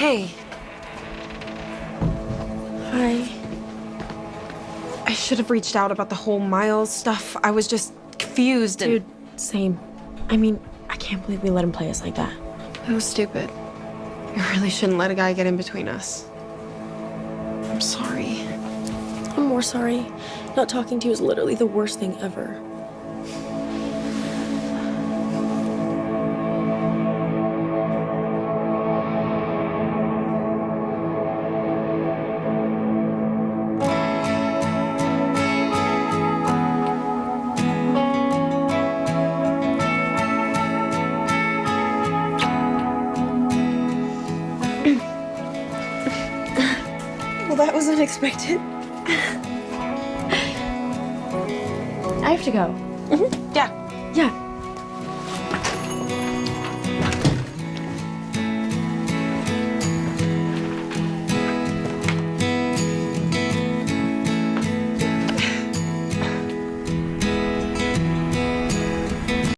Hey. Hi. I should have reached out about the whole Miles stuff. I was just confused and... Dude, same. I mean, I can't believe we let him play us like that. It was stupid. I really shouldn't let a guy get in between us. I'm sorry. I'm more sorry. Not talking to you is literally the worst thing ever. Well, that was unexpected. I have to go. Yeah. Yeah.